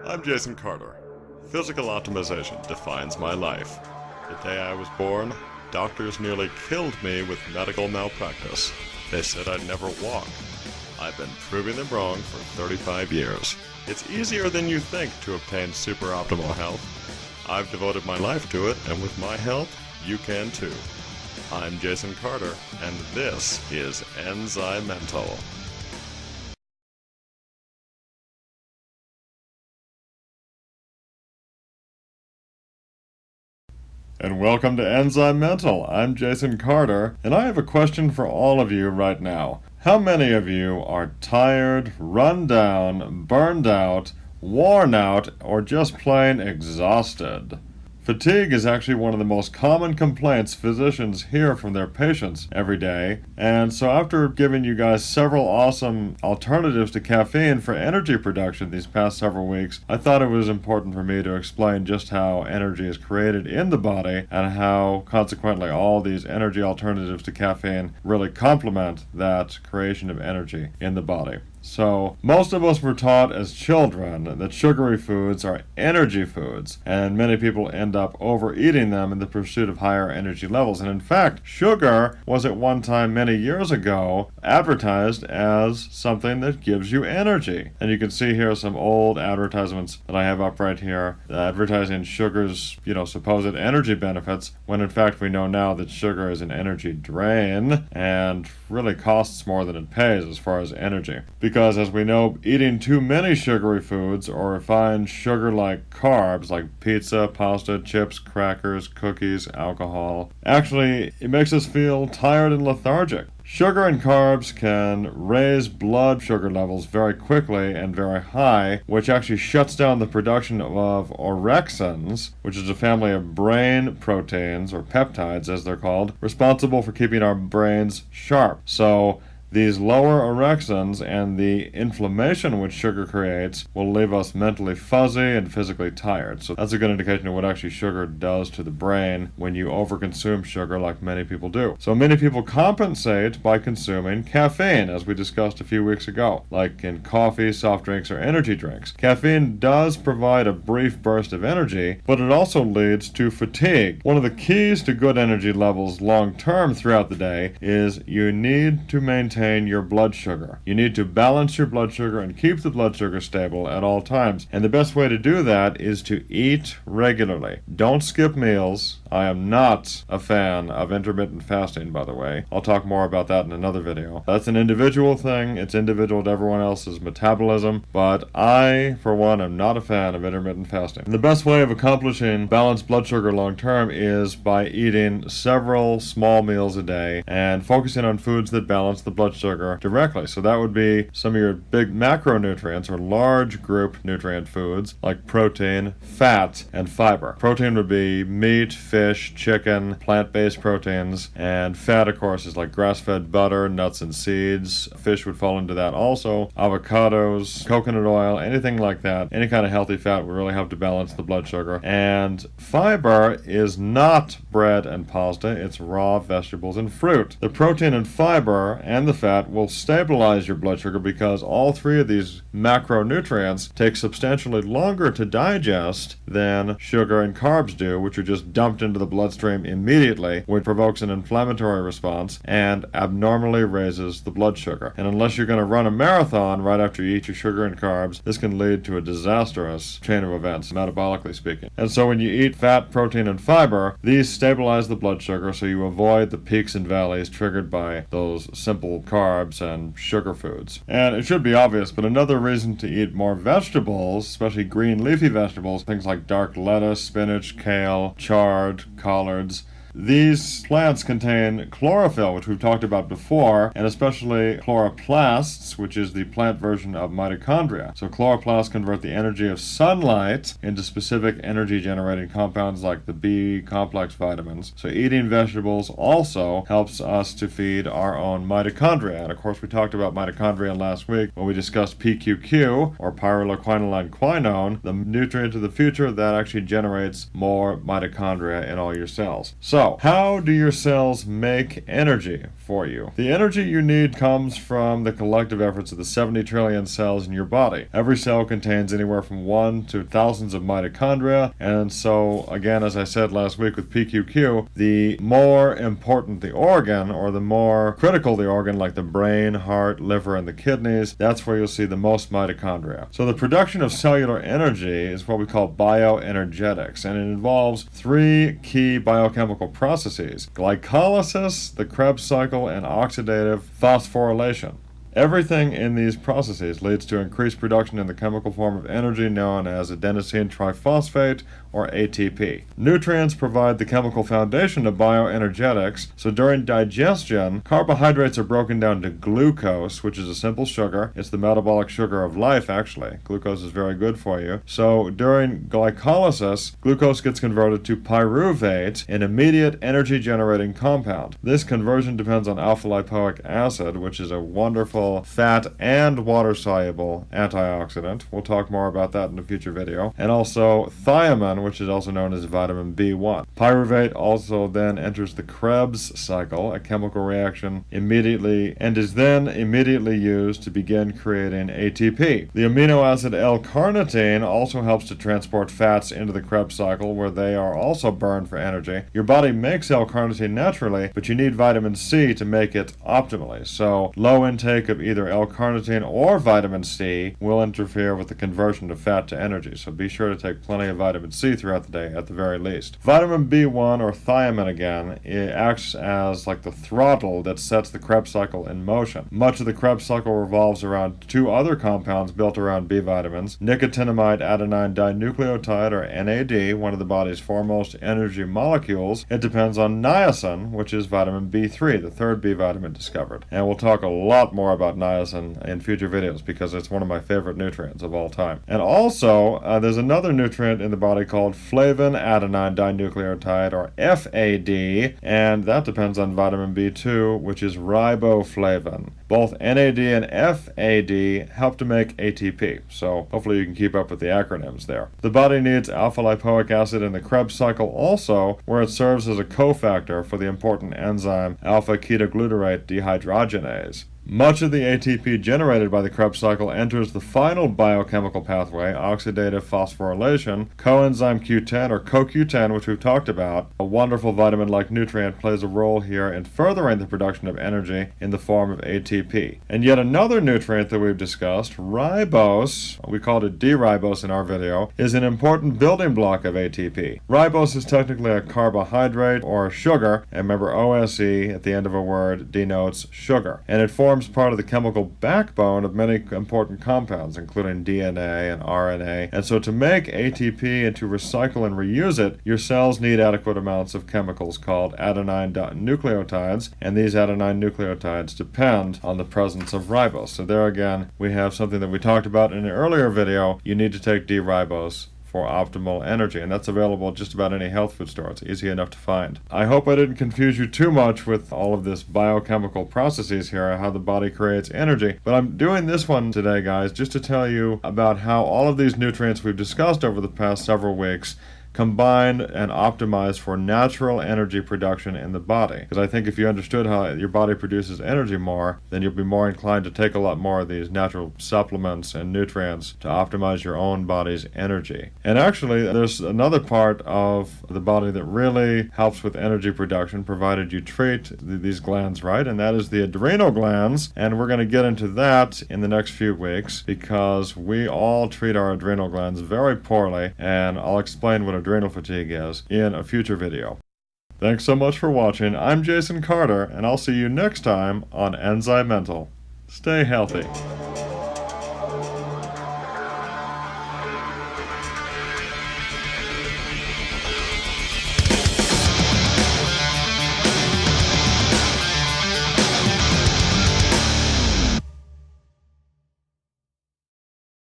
I'm Jason Carter. Physical optimization defines my life. The day I was born, doctors nearly killed me with medical malpractice. They said I'd never walk. I've been proving them wrong for 35 years. It's easier than you think to obtain super optimal health. I've devoted my life to it, and with my help, you can too. I'm Jason Carter, and this is Enzymental. And welcome to Enzymental. I'm Jason Carter, and I have a question for all of you right now. How many of you are tired, run down, burned out, worn out, or just plain exhausted? Fatigue is actually one of the most common complaints physicians hear from their patients every day, and so after giving you guys several awesome alternatives to caffeine for energy production these past several weeks, I thought it was important for me to explain just how energy is created in the body and how consequently all these energy alternatives to caffeine really complement that creation of energy in the body. So, most of us were taught as children that sugary foods are energy foods, and many people end up overeating them in the pursuit of higher energy levels. And in fact, sugar was at one time many years ago advertised as something that gives you energy. And you can see here some old advertisements that I have up right here advertising sugar's, supposed energy benefits, when in fact we know now that sugar is an energy drain and really costs more than it pays as far as energy. Because as we know, eating too many sugary foods or refined sugar-like carbs like pizza, pasta, chips, crackers, cookies, alcohol, actually it makes us feel tired and lethargic. Sugar and carbs can raise blood sugar levels very quickly and very high, which actually shuts down the production of orexins, which is a family of brain proteins, or peptides as they're called, responsible for keeping our brains sharp. So these lower orexins and the inflammation which sugar creates will leave us mentally fuzzy and physically tired. So that's a good indication of what actually sugar does to the brain when you overconsume sugar like many people do. So many people compensate by consuming caffeine, as we discussed a few weeks ago, like in coffee, soft drinks, or energy drinks. Caffeine does provide a brief burst of energy, but it also leads to fatigue. One of the keys to good energy levels long-term throughout the day is you need to maintain your blood sugar. You need to balance your blood sugar and keep the blood sugar stable at all times. And the best way to do that is to eat regularly. Don't skip meals. I am not a fan of intermittent fasting, by the way. I'll talk more about that in another video. That's an individual thing. It's individual to everyone else's metabolism, but I, for one, am not a fan of intermittent fasting. And the best way of accomplishing balanced blood sugar long term is by eating several small meals a day and focusing on foods that balance the blood sugar directly. So that would be some of your big macronutrients or large group nutrient foods like protein, fat, and fiber. Protein would be meat, fish, chicken, plant-based proteins, and fat, of course, is like grass-fed butter, nuts and seeds. Fish would fall into that also. Avocados, coconut oil, anything like that. Any kind of healthy fat would really help to balance the blood sugar. And fiber is not bread and pasta, it's raw vegetables and fruit. The protein and fiber and the fat will stabilize your blood sugar because all three of these macronutrients take substantially longer to digest than sugar and carbs do, which are just dumped into the bloodstream immediately, which provokes an inflammatory response and abnormally raises the blood sugar. And unless you're going to run a marathon right after you eat your sugar and carbs, this can lead to a disastrous chain of events, metabolically speaking. And so when you eat fat, protein, and fiber, these stabilize the blood sugar so you avoid the peaks and valleys triggered by those simple carbs and sugar foods. And it should be obvious, but another reason to eat more vegetables, especially green leafy vegetables, things like dark lettuce, spinach, kale, chard, collards, these plants contain chlorophyll, which we've talked about before, and especially chloroplasts, which is the plant version of mitochondria. So chloroplasts convert the energy of sunlight into specific energy-generating compounds like the B complex vitamins. So eating vegetables also helps us to feed our own mitochondria. And of course, we talked about mitochondria last week when we discussed PQQ, or pyroquinoline quinone, the nutrient of the future that actually generates more mitochondria in all your cells. So, So, how do your cells make energy for you? The energy you need comes from the collective efforts of the 70 trillion cells in your body. Every cell contains anywhere from 1 to thousands of mitochondria, and so, again, as I said last week with PQQ, the more important the organ, or the more critical the organ, like the brain, heart, liver, and the kidneys, that's where you'll see the most mitochondria. So the production of cellular energy is what we call bioenergetics, and it involves three key biochemical processes: glycolysis, the Krebs cycle, and oxidative phosphorylation. Everything in these processes leads to increased production in the chemical form of energy known as adenosine triphosphate, or ATP. Nutrients provide the chemical foundation of bioenergetics, so during digestion, carbohydrates are broken down to glucose, which is a simple sugar. It's the metabolic sugar of life, actually. Glucose is very good for you. So during glycolysis, glucose gets converted to pyruvate, an immediate energy-generating compound. This conversion depends on alpha lipoic acid, which is a wonderful fat and water-soluble antioxidant. We'll talk more about that in a future video. And also thiamine, which is also known as vitamin B1. Pyruvate also then enters the Krebs cycle, a chemical reaction immediately, and is then immediately used to begin creating ATP. The amino acid L-Carnitine also helps to transport fats into the Krebs cycle, where they are also burned for energy. Your body makes L-Carnitine naturally, but you need vitamin C to make it optimally. So low intake of either L-Carnitine or vitamin C will interfere with the conversion of fat to energy. So be sure to take plenty of vitamin C throughout the day at the very least. Vitamin B1, or thiamine again, it acts as like the throttle that sets the Krebs cycle in motion. Much of the Krebs cycle revolves around two other compounds built around B vitamins: nicotinamide adenine dinucleotide, or NAD, one of the body's foremost energy molecules. It depends on niacin, which is vitamin B3, the third B vitamin discovered. And we'll talk a lot more about niacin in future videos because it's one of my favorite nutrients of all time. And also, there's another nutrient in the body called flavin adenine dinucleotide, or FAD, and that depends on vitamin B2, which is riboflavin. Both NAD and FAD help to make ATP, so hopefully you can keep up with the acronyms there. The body needs alpha lipoic acid in the Krebs cycle also, where it serves as a cofactor for the important enzyme alpha ketoglutarate dehydrogenase. Much of the ATP generated by the Krebs cycle enters the final biochemical pathway, oxidative phosphorylation. Coenzyme Q10, or CoQ10, which we've talked about, a wonderful vitamin-like nutrient, plays a role here in furthering the production of energy in the form of ATP. And yet another nutrient that we've discussed, ribose, we called it D-Ribose in our video, is an important building block of ATP. Ribose is technically a carbohydrate or sugar, and remember OSE at the end of a word denotes sugar, and it forms part of the chemical backbone of many important compounds, including DNA and RNA. And so to make ATP and to recycle and reuse it, your cells need adequate amounts of chemicals called adenine nucleotides, and these adenine nucleotides depend on the presence of ribose. So there again, we have something that we talked about in an earlier video. You need to take D-ribose for optimal energy, and that's available at just about any health food store. It's easy enough to find. I hope I didn't confuse you too much with all of this biochemical processes here, how the body creates energy, but I'm doing this one today, guys, just to tell you about how all of these nutrients we've discussed over the past several weeks combine and optimize for natural energy production in the body. Because I think if you understood how your body produces energy more, then you'll be more inclined to take a lot more of these natural supplements and nutrients to optimize your own body's energy. And actually, there's another part of the body that really helps with energy production, provided you treat these glands right, and that is the adrenal glands. And we're going to get into that in the next few weeks because we all treat our adrenal glands very poorly, and I'll explain what adrenal fatigue is in a future video. Thanks so much for watching. I'm Jason Carter, and I'll see you next time on Enzymental. Stay healthy.